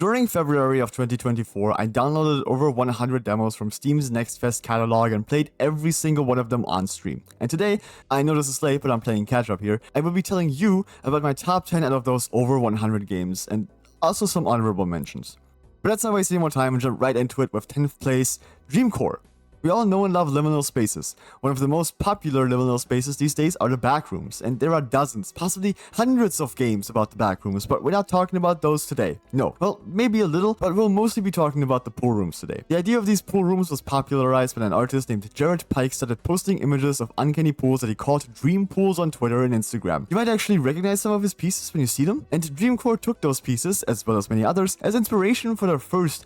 During February of 2024, I downloaded over 100 demos from Steam's Next Fest catalog and played every single one of them on stream. And today, I know this is late, but I'm playing catch up here, I will be telling you about my top 10 out of those over 100 games, and also some honorable mentions. But let's not waste any more time and jump right into it with 10th place, Dreamcore. We all know and love liminal spaces. One of the most popular liminal spaces these days are the backrooms, and there are dozens, possibly hundreds of games about the backrooms, but we're not talking about those today. No, well, maybe a little, but we'll mostly be talking about the pool rooms today. The idea of these pool rooms was popularized when an artist named Pike started posting images of uncanny pools that he called Dream Pools on Twitter and Instagram. You might actually recognize some of his pieces when you see them, and Dreamcore took those pieces, as well as many others, as inspiration for their first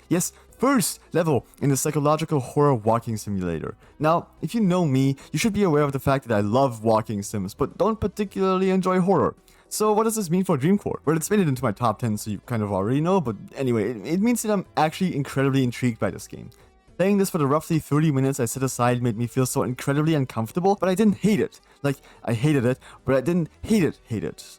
level in the psychological horror walking simulator. Now, if you know me, you should be aware of the fact that I love walking sims, but don't particularly enjoy horror. So what does this mean for Dreamcore? Well, it's made it into my top 10, so you kind of already know, but anyway, it means that I'm actually incredibly intrigued by this game. Playing this for the roughly 30 minutes I set aside made me feel so incredibly uncomfortable, but I didn't hate it. Like, I hated it, but I didn't hate it.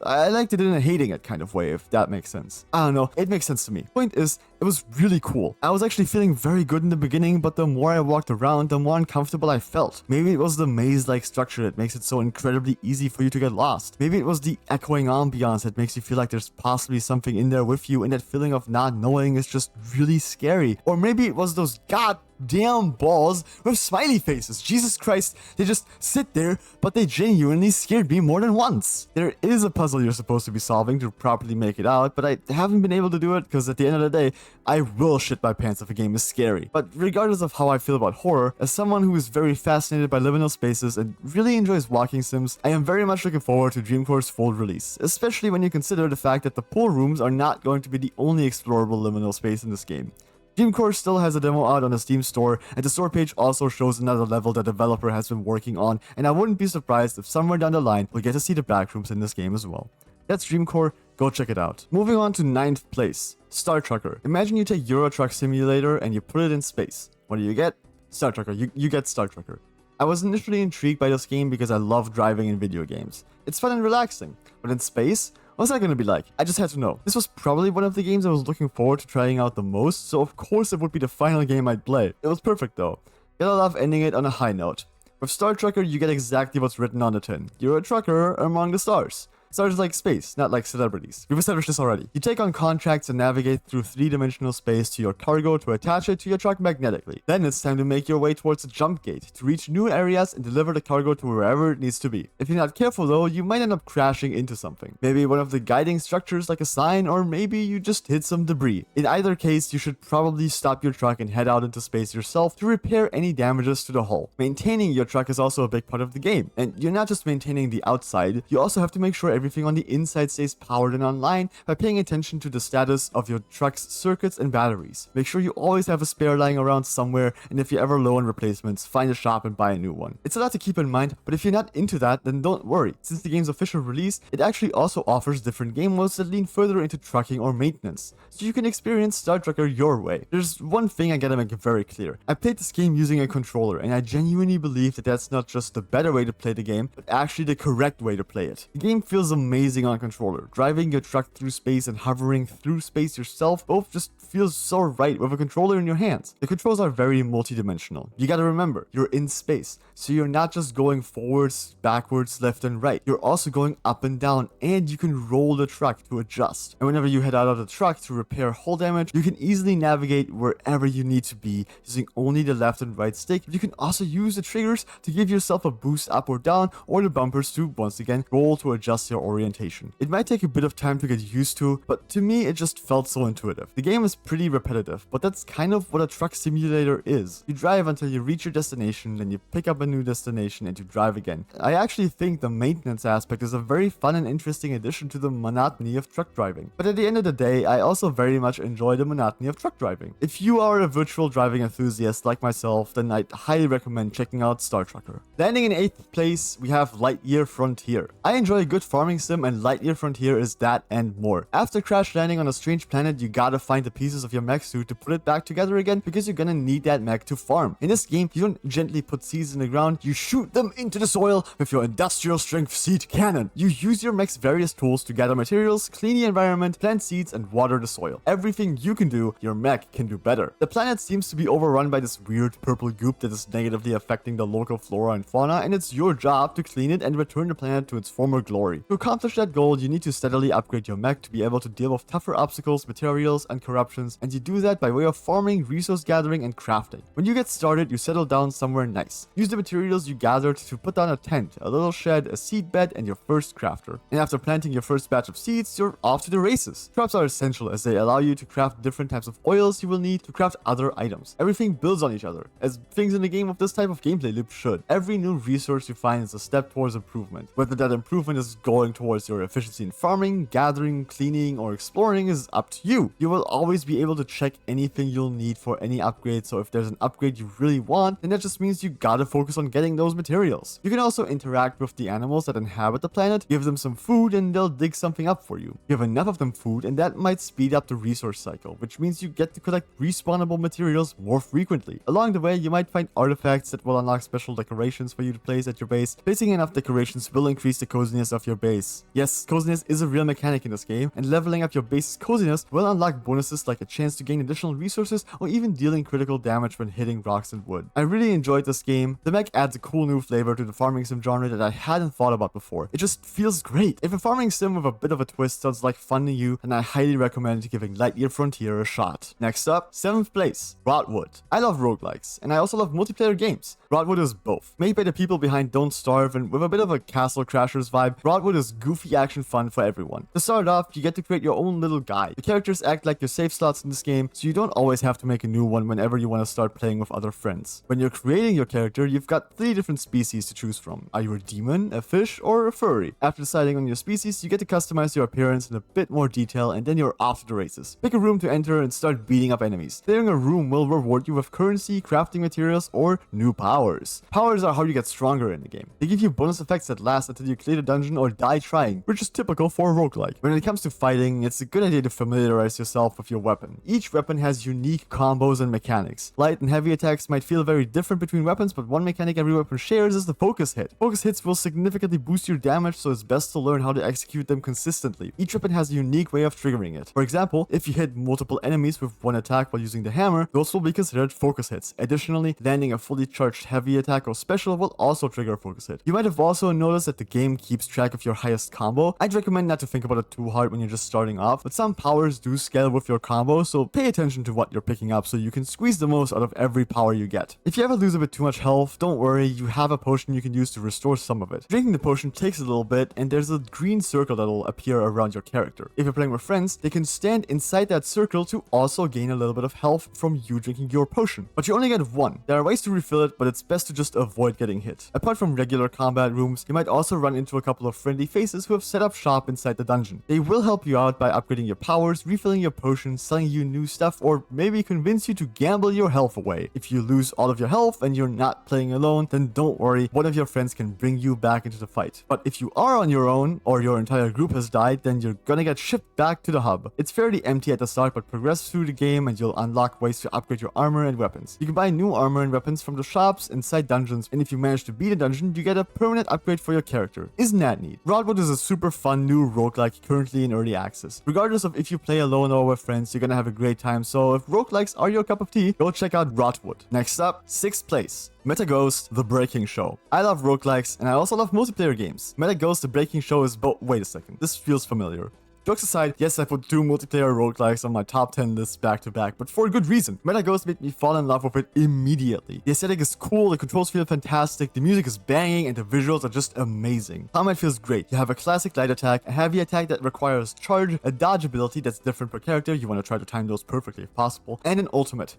I liked it in a hating it kind of way, if that makes sense. I don't know, it makes sense to me. Point is, it was really cool. I was actually feeling very good in the beginning, but the more I walked around, the more uncomfortable I felt. Maybe it was the maze-like structure that makes it so incredibly easy for you to get lost. Maybe it was the echoing ambiance that makes you feel like there's possibly something in there with you, and that feeling of not knowing is just really scary. Or maybe it was those goddamn balls with smiley faces. Jesus Christ, they just sit there, but they genuinely scared me more than once. There is a puzzle you're supposed to be solving to properly make it out, but I haven't been able to do it because at the end of the day, I will shit my pants if a game is scary. But regardless of how I feel about horror, as someone who is very fascinated by liminal spaces and really enjoys walking sims, I am very much looking forward to Dreamcore's full release, especially when you consider the fact that the pool rooms are not going to be the only explorable liminal space in this game. Dreamcore still has a demo out on the Steam store, and the store page also shows another level the developer has been working on, and I wouldn't be surprised if somewhere down the line we'll get to see the backrooms in this game as well. That's Dreamcore, go check it out. Moving on to 9th place, Star Trucker. Imagine you take Euro Truck Simulator and you put it in space. What do you get? Star Trucker, you get Star Trucker. I was initially intrigued by this game because I love driving in video games. It's fun and relaxing, but in space? What's that gonna be like? I just had to know. This was probably one of the games I was looking forward to trying out the most, so of course it would be the final game I'd play. It was perfect though. Gotta love ending it on a high note. With Star Trucker, you get exactly what's written on the tin. You're a trucker among the stars. Stars like space, not like celebrities. We've established this already. You take on contracts and navigate through 3-dimensional space to your cargo to attach it to your truck magnetically. Then it's time to make your way towards a jump gate to reach new areas and deliver the cargo to wherever it needs to be. If you're not careful though, you might end up crashing into something. Maybe one of the guiding structures like a sign, or maybe you just hit some debris. In either case, you should probably stop your truck and head out into space yourself to repair any damages to the hull. Maintaining your truck is also a big part of the game, and you're not just maintaining the outside, you also have to make sure everything on the inside stays powered and online by paying attention to the status of your truck's circuits and batteries. Make sure you always have a spare lying around somewhere, and if you're ever low on replacements, find a shop and buy a new one. It's a lot to keep in mind, but if you're not into that, then don't worry. Since the game's official release, it actually also offers different game modes that lean further into trucking or maintenance, so you can experience Star Trucker your way. There's one thing I gotta make very clear. I played this game using a controller, and I genuinely believe that that's not just the better way to play the game, but actually the correct way to play it. The game feels amazing on controller. Driving your truck through space and hovering through space yourself both just feels so right with a controller in your hands. The controls are very multi-dimensional. You gotta remember, you're in space, so you're not just going forwards, backwards, left and right. You're also going up and down, and you can roll the truck to adjust. And whenever you head out of the truck to repair hull damage, you can easily navigate wherever you need to be using only the left and right stick. You can also use the triggers to give yourself a boost up or down, or the bumpers to, once again, roll to adjust your orientation. It might take a bit of time to get used to, but to me it just felt so intuitive. The game is pretty repetitive, but that's kind of what a truck simulator is. You drive until you reach your destination, then you pick up a new destination and you drive again. I actually think the maintenance aspect is a very fun and interesting addition to the monotony of truck driving. But at the end of the day, I also very much enjoy the monotony of truck driving. If you are a virtual driving enthusiast like myself, then I'd highly recommend checking out Star Trucker. Landing in 8th place, we have Lightyear Frontier. I enjoy a good farming farming sim, and Lightyear Frontier is that and more. After crash landing on a strange planet, you gotta find the pieces of your mech suit to put it back together again because you're gonna need that mech to farm. In this game, you don't gently put seeds in the ground, you shoot them into the soil with your industrial strength seed cannon. You use your mech's various tools to gather materials, clean the environment, plant seeds, and water the soil. Everything you can do, your mech can do better. The planet seems to be overrun by this weird purple goop that is negatively affecting the local flora and fauna, and it's your job to clean it and return the planet to its former glory. To accomplish that goal, you need to steadily upgrade your mech to be able to deal with tougher obstacles, materials, and corruptions, and you do that by way of farming, resource gathering, and crafting. When you get started, you settle down somewhere nice. Use the materials you gathered to put down a tent, a little shed, a seed bed, and your first crafter. And after planting your first batch of seeds, you're off to the races. Crops are essential as they allow you to craft different types of oils you will need to craft other items. Everything builds on each other, as things in the game of this type of gameplay loop should. Every new resource you find is a step towards improvement. Whether that improvement is going towards your efficiency in farming, gathering, cleaning, or exploring is up to you. You will always be able to check anything you'll need for any upgrade, so if there's an upgrade you really want, then that just means you gotta focus on getting those materials. You can also interact with the animals that inhabit the planet, give them some food, and they'll dig something up for you. You have enough of them food, and that might speed up the resource cycle, which means you get to collect respawnable materials more frequently. Along the way, you might find artifacts that will unlock special decorations for you to place at your base. Placing enough decorations will increase the coziness of your base. Yes, coziness is a real mechanic in this game, and leveling up your base's coziness will unlock bonuses like a chance to gain additional resources or even dealing critical damage when hitting rocks and wood. I really enjoyed this game. The mech adds a cool new flavor to the farming sim genre that I hadn't thought about before. It just feels great. If a farming sim with a bit of a twist sounds like fun to you, then I highly recommend giving Lightyear Frontier a shot. Next up, 7th place, Broadwood. I love roguelikes, and I also love multiplayer games. Broadwood is both. Made by the people behind Don't Starve, and with a bit of a Castle Crashers vibe, Broadwood is goofy action fun for everyone. To start off, you get to create your own little guide. The characters act like your save slots in this game, so you don't always have to make a new one whenever you want to start playing with other friends. When you're creating your character, you've got 3 different species to choose from. Are you a demon, a fish, or a furry? After deciding on your species, you get to customize your appearance in a bit more detail, and then you're off to the races. Pick a room to enter and start beating up enemies. Clearing a room will reward you with currency, crafting materials, or new powers. Powers are how you get stronger in the game. They give you bonus effects that last until you clear the dungeon or die trying, which is typical for a roguelike. When it comes to fighting, it's a good idea to familiarize yourself with your weapon. Each weapon has unique combos and mechanics. Light and heavy attacks might feel very different between weapons, but one mechanic every weapon shares is the focus hit. Focus hits will significantly boost your damage, so it's best to learn how to execute them consistently. Each weapon has a unique way of triggering it. For example, if you hit multiple enemies with one attack while using the hammer, those will be considered focus hits. Additionally, landing a fully charged heavy attack or special will also trigger a focus hit. You might have also noticed that the game keeps track of your highest combo. I'd recommend not to think about it too hard when you're just starting off, but some powers do scale with your combo, so pay attention to what you're picking up so you can squeeze the most out of every power you get. If you ever lose a bit too much health, don't worry, you have a potion you can use to restore some of it. Drinking the potion takes a little bit, and there's a green circle that'll appear around your character. If you're playing with friends, they can stand inside that circle to also gain a little bit of health from you drinking your potion. But you only get one. There are ways to refill it, but it's best to just avoid getting hit. Apart from regular combat rooms, you might also run into a couple of friendly faces who have set up shop inside the dungeon. They will help you out by upgrading your powers, refilling your potions, selling you new stuff, or maybe convince you to gamble your health away. If you lose all of your health and you're not playing alone, then don't worry, one of your friends can bring you back into the fight. But if you are on your own, or your entire group has died, then you're gonna get shipped back to the hub. It's fairly empty at the start, but progress through the game and you'll unlock ways to upgrade your armor and weapons. You can buy new armor and weapons from the shops inside dungeons, and if you manage to beat a dungeon, you get a permanent upgrade for your character. Isn't that neat? Broadwood is a super fun new roguelike currently in early access. Regardless of if you play alone or with friends, you're gonna have a great time, so if roguelikes are your cup of tea, go check out Broadwood. Next up, 6th place. Metaghost The Breaking Show. I love roguelikes, and I also love multiplayer games. Metaghost The Breaking Show is wait a second, this feels familiar. Jokes aside, yes, I put 2 multiplayer roguelikes on my top 10 lists back to back, but for a good reason. Metaghost made me fall in love with it immediately. The aesthetic is cool, the controls feel fantastic, the music is banging, and the visuals are just amazing. Combat feels great. You have a classic light attack, a heavy attack that requires charge, a dodge ability that's different per character, you want to try to time those perfectly if possible, and an ultimate.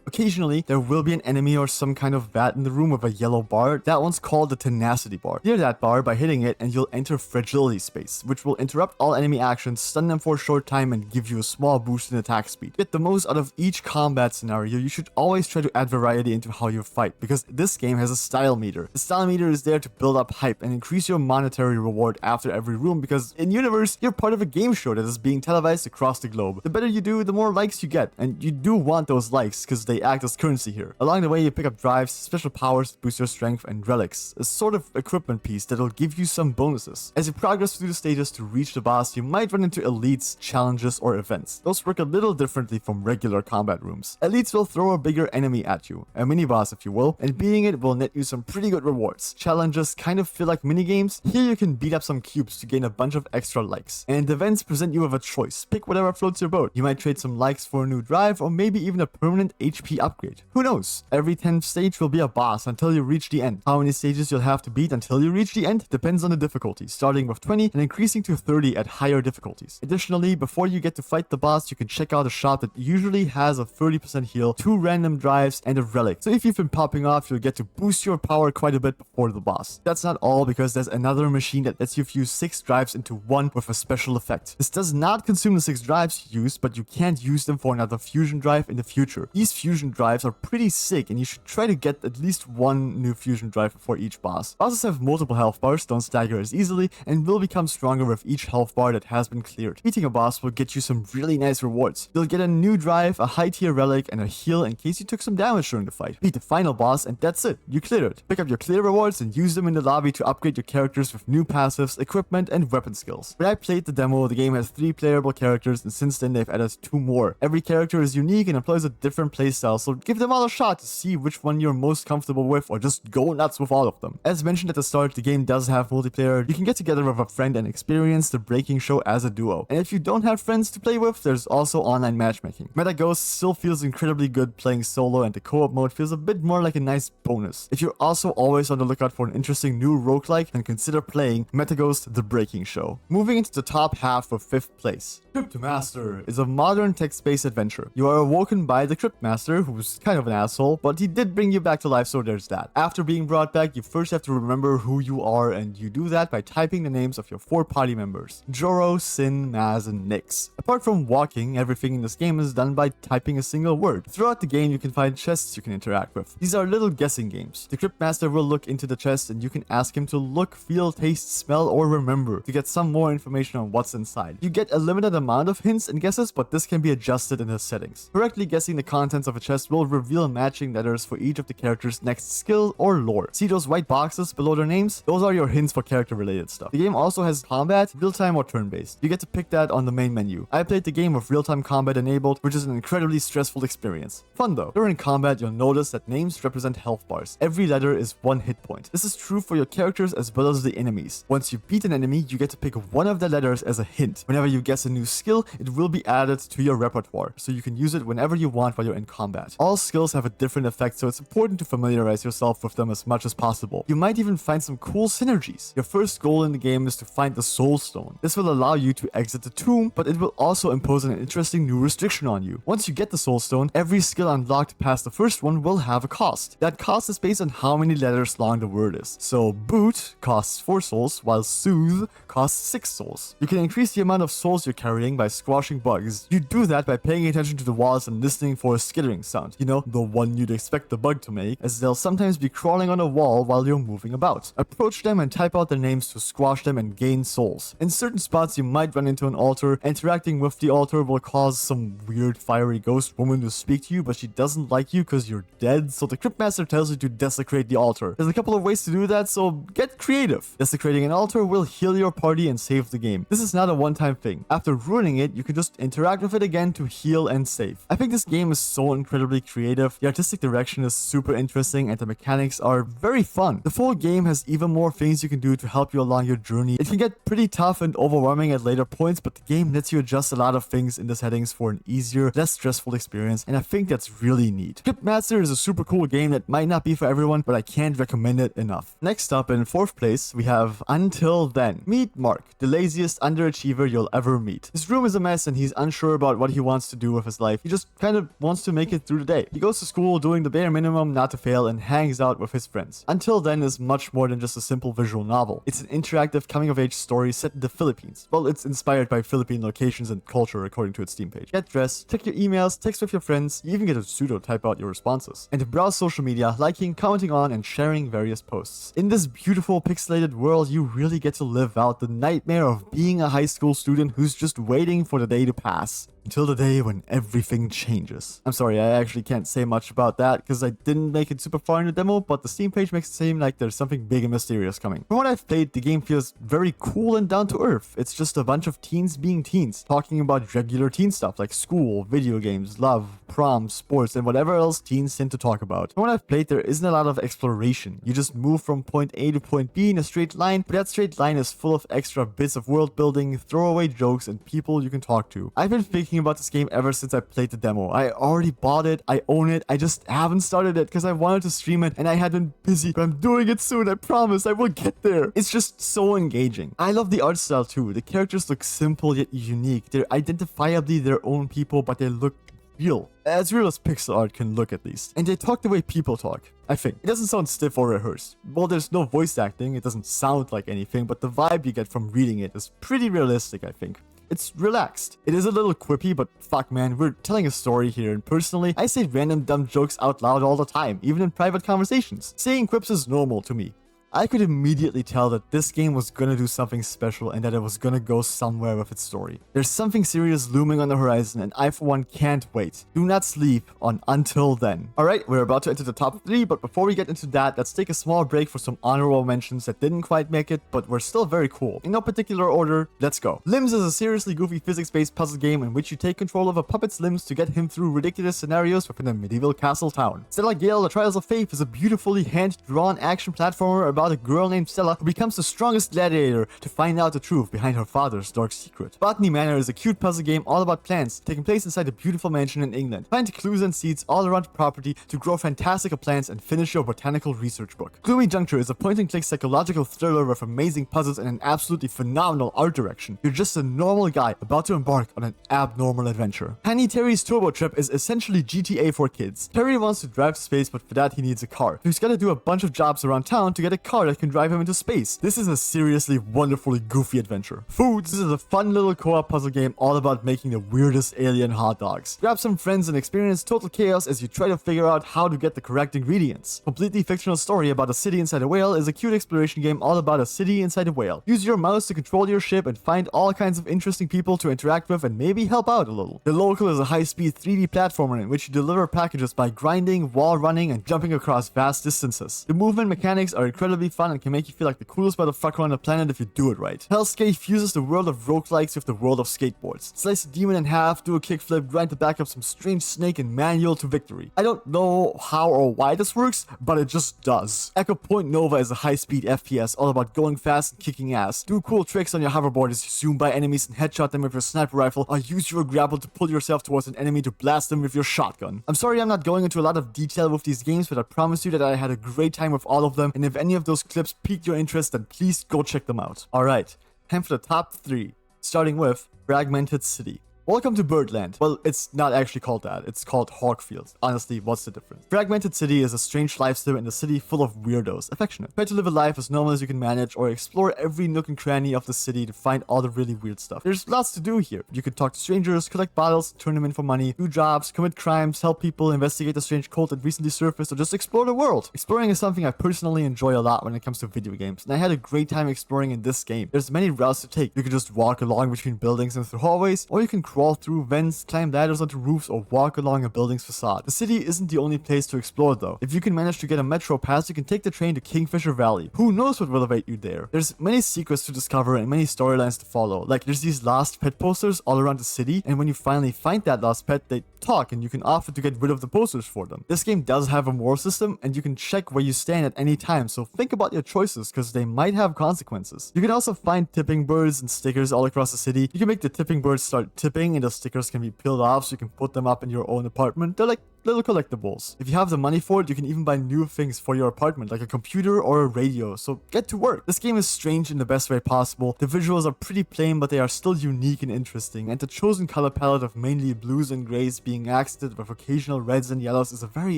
Occasionally, there will be an enemy or some kind of bat in the room with a yellow bar. That one's called the tenacity bar. Near that bar, by hitting it, and you'll enter fragility space, which will interrupt all enemy actions, stun them for a short time, and give you a small boost in attack speed. To get the most out of each combat scenario, you should always try to add variety into how you fight, because this game has a style meter. The style meter is there to build up hype and increase your monetary reward after every room, because in universe, you're part of a game show that is being televised across the globe. The better you do, the more likes you get, and you do want those likes because they act as currency here. Along the way, you pick up drives, special powers to boost your strength, and relics, a sort of equipment piece that'll give you some bonuses. As you progress through the stages to reach the boss, you might run into elites, challenges, or events. Those work a little differently from regular combat rooms. Elites will throw a bigger enemy at you, a mini-boss if you will, and beating it will net you some pretty good rewards. Challenges kind of feel like mini-games. Here you can beat up some cubes to gain a bunch of extra likes. And events present you with a choice. Pick whatever floats your boat. You might trade some likes for a new drive, or maybe even a permanent HP upgrade. Who knows? Every 10th stage will be a boss until you reach the end. How many stages you'll have to beat until you reach the end depends on the difficulty, starting with 20 and increasing to 30 at higher difficulties. Additionally, before you get to fight the boss, you can check out a shop that usually has a 30% heal, 2 random drives, and a relic. So if you've been popping off, you'll get to boost your power quite a bit before the boss. That's not all, because there's another machine that lets you fuse 6 drives into one with a special effect. This does not consume the 6 drives you used, but you can't use them for another fusion drive in the future. These fusion drives are pretty sick, and you should try to get at least one new fusion drive before each boss. Bosses have multiple health bars, don't stagger as easily, and will become stronger with each health bar that has been cleared. Beating a boss will get you some really nice rewards. You'll get a new drive, a high tier relic, and a heal in case you took some damage during the fight. Beat the final boss, and that's it. You cleared it. Pick up your clear rewards and use them in the lobby to upgrade your characters with new passives, equipment, and weapon skills. When I played the demo, the game has 3 playable characters, and since then they've added 2 more. Every character is unique and employs a different playstyle, so give them all a shot to see which one you're most comfortable with, or just go nuts with all of them. As mentioned at the start, the game does have multiplayer. You can get together with a friend and experience the breaking show as a duo. And if you don't have friends to play with, there's also online matchmaking. Meta Ghost still feels incredibly good playing solo, and the co-op mode feels a bit more like a nice bonus. If you're also always on the lookout for an interesting new roguelike, then consider playing Meta Ghost The Breaking Show. Moving into the top half for 5th place. Cryptomaster is a modern text-based adventure. You are awoken by the Cryptmaster, who's kind of an asshole, but he did bring you back to life, so there's that. After being brought back, you first have to remember who you are, and you do that by typing the names of your 4 party members: Joro, Sin, Maz, and Nyx. Apart from walking, everything in this game is done by typing a single word. Throughout the game, you can find chests you can interact with. These are little guessing games. The Cryptmaster will look into the chest, and you can ask him to look, feel, taste, smell, or remember to get some more information on what's inside. You get a limited amount of hints and guesses, but this can be adjusted in the settings. Correctly guessing the contents of a chest will reveal matching letters for each of the character's next skill or lore. See those white boxes below their names? Those are your hints for character related stuff. The game also has combat, real-time or turn-based. You get to pick that on the main menu. I played the game with real-time combat enabled, which is an incredibly stressful experience. Fun though. During combat, you'll notice that names represent health bars. Every letter is 1 hit point. This is true for your characters as well as the enemies. Once you beat an enemy, you get to pick one of the letters as a hint. Whenever you guess a new skill, it will be added to your repertoire, so you can use it whenever you want while you're in combat. All skills have a different effect, so it's important to familiarize yourself with them as much as possible. You might even find some cool synergies. Your first goal in the game is to find the Soul Stone. This will allow you to exit the tomb, but it will also impose an interesting new restriction on you. Once you get the Soul Stone, every skill unlocked past the first one will have a cost. That cost is based on how many letters long the word is. So boot costs 4 souls, while soothe costs 6 souls. You can increase the amount of souls you're carrying by squashing bugs. You do that by paying attention to the walls and listening for a skittering sound. You know, the one you'd expect the bug to make, as they'll sometimes be crawling on a wall while you're moving about. Approach them and type out their names to squash them and gain souls. In certain spots you might run into an altar. Interacting with the altar will cause some weird fiery ghost woman to speak to you, but she doesn't like you because you're dead, so the Cryptmaster tells you to desecrate the altar. There's a couple of ways to do that, so get creative. Desecrating an altar will heal your party and save the game. This is not a one-time thing. After ruining it, you can just interact with it again to heal and save. I think this game is so incredibly creative. The artistic direction is super interesting and the mechanics are very fun. The full game has even more things you can do to help you along your journey. It can get pretty tough and overwhelming at later points, but the game lets you adjust a lot of things in the settings for an easier, less stressful experience, and I think that's really neat. Cryptmaster is a super cool game that might not be for everyone, but I can't recommend it enough. Next up, in 4th place, we have Until Then. Meet Mark, the laziest underachiever you'll ever meet. His room is a mess and he's unsure about what he wants to do with his life. He just kind of wants to make make it through the day. He goes to school doing the bare minimum not to fail and hangs out with his friends. Until Then is much more than just a simple visual novel. It's an interactive coming-of-age story set in the Philippines. Well, it's inspired by Philippine locations and culture according to its Steam page. Get dressed, check your emails, text with your friends, you even get a pseudo type out your responses, and to browse social media, liking, commenting on, and sharing various posts. In this beautiful pixelated world, you really get to live out the nightmare of being a high school student who's just waiting for the day to pass. Until the day when everything changes. I'm sorry, I actually can't say much about that because I didn't make it super far in the demo, but the Steam page makes it seem like there's something big and mysterious coming. From what I've played, the game feels very cool and down to earth. It's just a bunch of teens being teens, talking about regular teen stuff like school, video games, love, prom, sports, and whatever else teens tend to talk about. From what I've played, there isn't a lot of exploration. You just move from point A to point B in a straight line, but that straight line is full of extra bits of world building, throwaway jokes, and people you can talk to. I've been thinking about this game ever since I played the demo. I already bought it, I own it, I just haven't started it because I wanted to stream it and I had been busy, but I'm doing it soon, I promise, I will get there. It's just so engaging. I love the art style too. The characters look simple yet unique. They're identifiably their own people, but they look real as pixel art can look at least. And they talk the way people talk, I think. It doesn't sound stiff or rehearsed. Well, there's no voice acting, it doesn't sound like anything, but the vibe you get from reading it is pretty realistic, I think. It's relaxed. It is a little quippy, but fuck man, we're telling a story here, and personally, I say random dumb jokes out loud all the time, even in private conversations. Saying quips is normal to me. I could immediately tell that this game was gonna do something special and that it was gonna go somewhere with its story. There's something serious looming on the horizon and I for one can't wait. Do not sleep on Until Then. Alright, we're about to enter the top 3, but before we get into that, let's take a small break for some honorable mentions that didn't quite make it, but were still very cool. In no particular order, let's go. Limbs is a seriously goofy physics-based puzzle game in which you take control of a puppet's limbs to get him through ridiculous scenarios within a medieval castle town. Stella Gale, The Trials of Faith is a beautifully hand-drawn action platformer about a girl named Stella who becomes the strongest gladiator to find out the truth behind her father's dark secret. Botany Manor is a cute puzzle game all about plants, taking place inside a beautiful mansion in England. Find clues and seeds all around the property to grow fantastical plants and finish your botanical research book. Gloomy Juncture is a point-and-click psychological thriller with amazing puzzles and an absolutely phenomenal art direction. You're just a normal guy about to embark on an abnormal adventure. Tiny Terry's Turbo Trip is essentially GTA for kids. Terry wants to drive to space, but for that he needs a car. So he's gotta do a bunch of jobs around town to get a car that can drive him into space. This is a seriously wonderfully goofy adventure. Foods. This is a fun little co-op puzzle game all about making the weirdest alien hot dogs. Grab some friends and experience total chaos as you try to figure out how to get the correct ingredients. Completely fictional story about a city inside a whale is a cute exploration game all about a city inside a whale. Use your mouse to control your ship and find all kinds of interesting people to interact with and maybe help out a little. The Local is a high-speed 3D platformer in which you deliver packages by grinding, wall running, and jumping across vast distances. The movement mechanics are incredibly fun and can make you feel like the coolest motherfucker on the planet if you do it right. Hellskate fuses the world of roguelikes with the world of skateboards. Slice a demon in half, do a kickflip, grind to back up some strange snake and manual to victory. I don't know how or why this works, but it just does. Echo Point Nova is a high-speed FPS all about going fast and kicking ass. Do cool tricks on your hoverboard as you zoom by enemies and headshot them with your sniper rifle, or use your grapple to pull yourself towards an enemy to blast them with your shotgun. I'm sorry I'm not going into a lot of detail with these games, but I promise you that I had a great time with all of them, and if any of those clips piqued your interest, then please go check them out. Alright, time for the top 3, starting with Fragmented City. Welcome to Birdland. Well, it's not actually called that. It's called Hawkfield. Honestly, what's the difference? Fragmented City is a strange life sim in a city full of weirdos. Affectionate. Try to live a life as normal as you can manage or explore every nook and cranny of the city to find all the really weird stuff. There's lots to do here. You can talk to strangers, collect bottles, turn them in for money, do jobs, commit crimes, help people, investigate the strange cult that recently surfaced, or just explore the world. Exploring is something I personally enjoy a lot when it comes to video games, and I had a great time exploring in this game. There's many routes to take. You can just walk along between buildings and through hallways, or you can crawl through vents, climb ladders onto roofs, or walk along a building's facade. The city isn't the only place to explore though. If you can manage to get a metro pass, you can take the train to Kingfisher Valley. Who knows what will await you there? There's many secrets to discover and many storylines to follow. Like there's these lost pet posters all around the city, and when you finally find that lost pet, they talk and you can offer to get rid of the posters for them. This game does have a moral system and you can check where you stand at any time, so think about your choices because they might have consequences. You can also find tipping birds and stickers all across the city. You can make the tipping birds start tipping and the stickers can be peeled off so you can put them up in your own apartment. They're like little collectibles. If you have the money for it, you can even buy new things for your apartment, like a computer or a radio, so get to work. This game is strange in the best way possible. The visuals are pretty plain, but they are still unique and interesting, and the chosen color palette of mainly blues and grays being accented with occasional reds and yellows is a very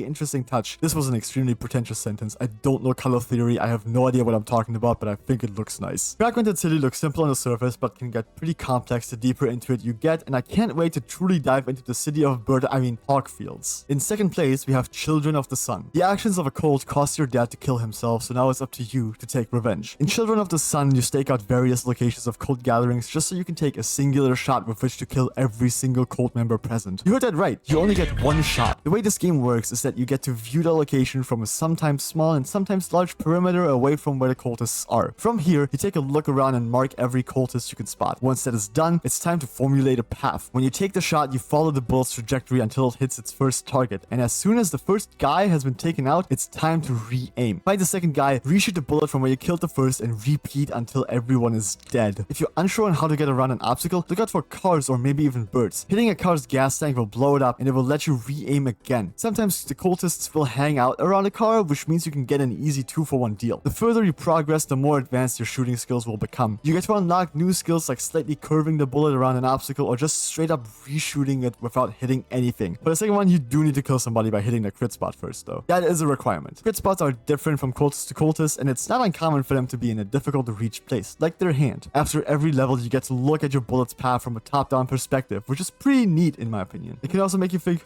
interesting touch. This was an extremely pretentious sentence. I don't know color theory, I have no idea what I'm talking about, but I think it looks nice. Fragmented City looks simple on the surface, but can get pretty complex the deeper into it you get, and I can't wait to truly dive into the city of Hawkfields. In second place, we have Children of the Sun. The actions of a cult caused your dad to kill himself, so now it's up to you to take revenge. In Children of the Sun, you stake out various locations of cult gatherings just so you can take a singular shot with which to kill every single cult member present. You heard that right, you only get one shot. The way this game works is that you get to view the location from a sometimes small and sometimes large perimeter away from where the cultists are. From here, you take a look around and mark every cultist you can spot. Once that is done, it's time to formulate a path. When you take the shot, you follow the bullet's trajectory until it hits its first target, and as soon as the first guy has been taken out, it's time to re-aim. Find the second guy, reshoot the bullet from where you killed the first, and repeat until everyone is dead. If you're unsure on how to get around an obstacle, look out for cars or maybe even birds. Hitting a car's gas tank will blow it up, and it will let you re-aim again. Sometimes the cultists will hang out around a car, which means you can get an easy 2-for-1 deal. The further you progress, the more advanced your shooting skills will become. You get to unlock new skills like slightly curving the bullet around an obstacle or just straight up reshooting it without hitting anything. For the second one, you do need to kill somebody by hitting the crit spot first though. That is a requirement. Crit spots are different from cultist to cultist, and it's not uncommon for them to be in a difficult to reach place, like their hand. After every level, you get to look at your bullet's path from a top-down perspective, which is pretty neat in my opinion. It can also make you think,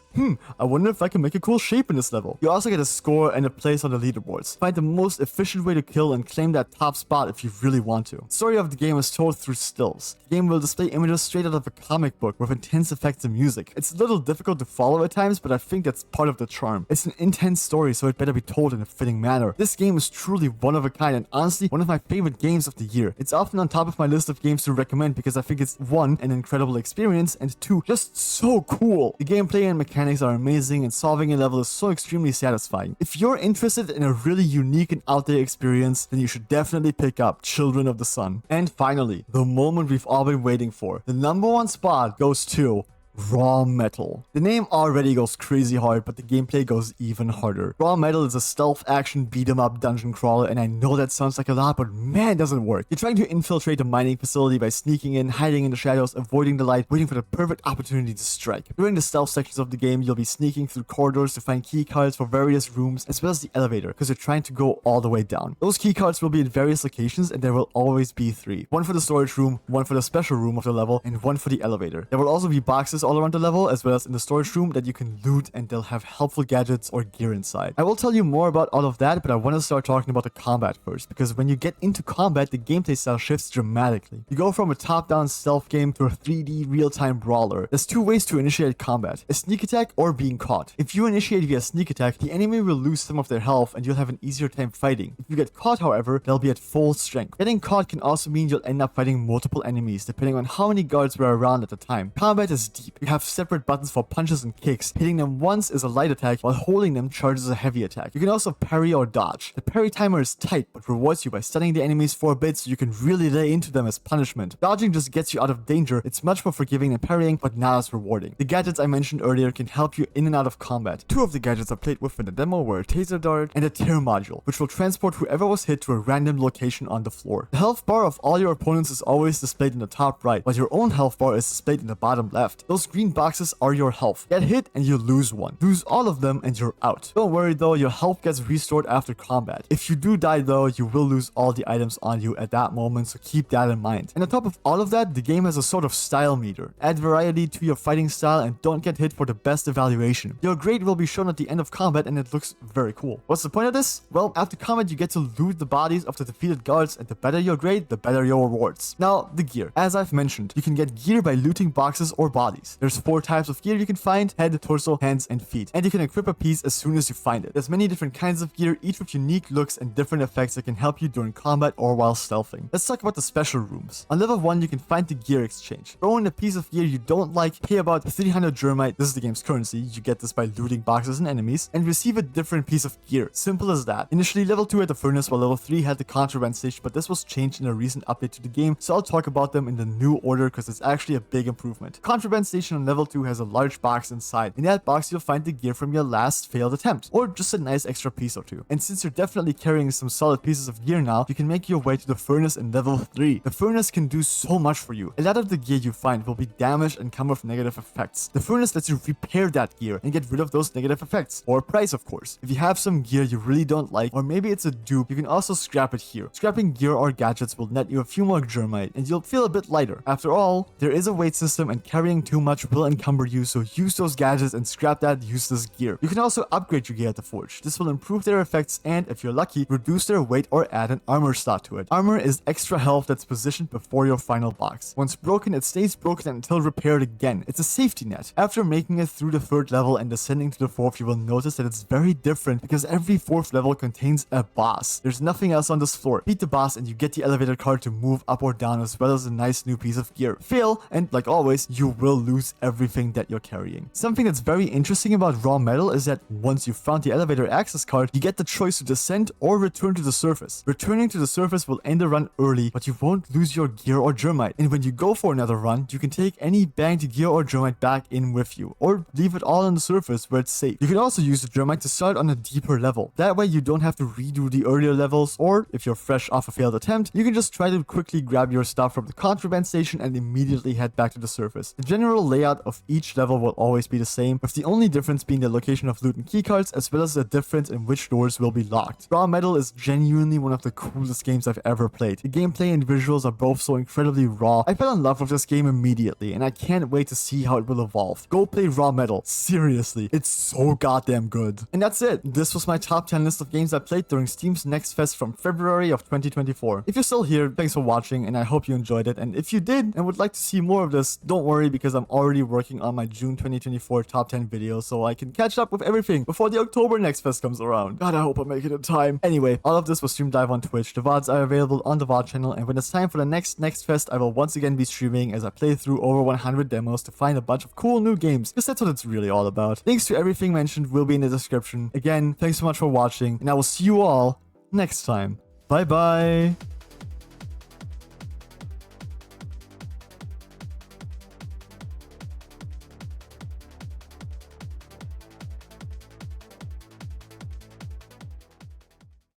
I wonder if I can make a cool shape in this level. You also get a score and a place on the leaderboards. Find the most efficient way to kill and claim that top spot if you really want to. The story of the game is told through stills. The game will display images straight out of a comic book with intense effects and music. It's a little difficult to follow at times, but I think that's part of the charm. It's an intense story, so it better be told in a fitting manner. This game is truly one of a kind and honestly one of my favorite games of the year. It's often on top of my list of games to recommend because I think it's 1, an incredible experience, and 2, just so cool. The gameplay and mechanics are amazing, and solving a level is so extremely satisfying. If you're interested in a really unique and out there experience, then you should definitely pick up Children of the Sun. And finally, the moment we've all been waiting for. The #1 spot goes to Raw Metal. The name already goes crazy hard, but the gameplay goes even harder. Raw Metal is a stealth action beat-em-up dungeon crawler, and I know that sounds like a lot, but man, does it work. You're trying to infiltrate a mining facility by sneaking in, hiding in the shadows, avoiding the light, waiting for the perfect opportunity to strike. During the stealth sections of the game, you'll be sneaking through corridors to find key cards for various rooms, as well as the elevator, because you're trying to go all the way down. Those key cards will be in various locations, and there will always be 3. 1 for the storage room, 1 for the special room of the level, and 1 for the elevator. There will also be boxes all around the level, as well as in the storage room that you can loot, and they'll have helpful gadgets or gear inside. I will tell you more about all of that, but I want to start talking about the combat first, because when you get into combat, the gameplay style shifts dramatically. You go from a top-down stealth game to a 3D real-time brawler. There's 2 ways to initiate combat: a sneak attack or being caught. If you initiate via sneak attack, the enemy will lose some of their health and you'll have an easier time fighting. If you get caught, however, they'll be at full strength. Getting caught can also mean you'll end up fighting multiple enemies, depending on how many guards were around at the time. Combat is deep. You have separate buttons for punches and kicks. Hitting them once is a light attack, while holding them charges a heavy attack. You can also parry or dodge. The parry timer is tight, but rewards you by stunning the enemies for a bit so you can really lay into them as punishment. Dodging just gets you out of danger. It's much more forgiving than parrying, but not as rewarding. The gadgets I mentioned earlier can help you in and out of combat. 2 of the gadgets I played with in the demo were a taser dart and a tear module, which will transport whoever was hit to a random location on the floor. The health bar of all your opponents is always displayed in the top right, while your own health bar is displayed in the bottom left. Those green boxes are your health. Get hit and you lose 1. Lose all of them and you're out. Don't worry though, your health gets restored after combat. If you do die though, you will lose all the items on you at that moment, so keep that in mind. And on top of all of that, the game has a sort of style meter. Add variety to your fighting style and don't get hit for the best evaluation. Your grade will be shown at the end of combat and it looks very cool. What's the point of this? Well, after combat you get to loot the bodies of the defeated guards, and the better your grade, the better your rewards. Now, the gear. As I've mentioned, you can get gear by looting boxes or bodies. There's 4 types of gear you can find: head, torso, hands, and feet. And you can equip a piece as soon as you find it. There's many different kinds of gear, each with unique looks and different effects that can help you during combat or while stealthing. Let's talk about the special rooms. On level 1, you can find the gear exchange. Throw in a piece of gear you don't like, pay about 300 germite, this is the game's currency, you get this by looting boxes and enemies, and receive a different piece of gear. Simple as that. Initially, level 2 had the furnace, while level 3 had the contraband stage, but this was changed in a recent update to the game, so I'll talk about them in the new order because it's actually a big improvement. Contraband stage station on level 2 has a large box inside. In that box, you'll find the gear from your last failed attempt, or just a nice extra piece or two. And since you're definitely carrying some solid pieces of gear now, you can make your way to the furnace in level 3. The furnace can do so much for you. A lot of the gear you find will be damaged and come with negative effects. The furnace lets you repair that gear and get rid of those negative effects, or price of course. If you have some gear you really don't like, or maybe it's a dupe, you can also scrap it here. Scrapping gear or gadgets will net you a few more germite, and you'll feel a bit lighter. After all, there is a weight system and carrying too much will encumber you, so use those gadgets and scrap that useless gear. You can also upgrade your gear at the forge. This will improve their effects and, if you're lucky, reduce their weight or add an armor slot to it. Armor is extra health that's positioned before your final box. Once broken, it stays broken until repaired again. It's a safety net. After making it through the 3rd level and descending to the 4th, you will notice that it's very different because every 4th level contains a boss. There's nothing else on this floor. Beat the boss and you get the elevator card to move up or down, as well as a nice new piece of gear. Fail, and like always, you will lose everything that you're carrying. Something that's very interesting about raw metal is that once you've found the elevator access card, you get the choice to descend or return to the surface. Returning to the surface will end the run early, but you won't lose your gear or germite. And when you go for another run, you can take any banked gear or germite back in with you, or leave it all on the surface where it's safe. You can also use the germite to start on a deeper level. That way you don't have to redo the earlier levels, or if you're fresh off a failed attempt, you can just try to quickly grab your stuff from the contraband station and immediately head back to the surface. The general layout of each level will always be the same, with the only difference being the location of loot and keycards, as well as the difference in which doors will be locked. Raw Metal is genuinely one of the coolest games I've ever played. The gameplay and visuals are both so incredibly raw. I fell in love with this game immediately, and I can't wait to see how it will evolve. Go play Raw Metal. Seriously, it's so goddamn good. And that's it. This was my top 10 list of games I played during Steam's Next Fest from February of 2024. If you're still here, thanks for watching, and I hope you enjoyed it. And if you did and would like to see more of this, don't worry, because I'm already working on my June 2024 top 10 video, so I can catch up with everything before the October Next Fest comes around. God, I hope I make it in time. Anyway, all of this was streamed live on Twitch. The VODs are available on the VOD channel, and when it's time for the next Fest, I will once again be streaming as I play through over 100 demos to find a bunch of cool new games, because that's what it's really all about. Links to everything mentioned will be in the description. Again, thanks so much for watching, and I will see you all next time. Bye bye!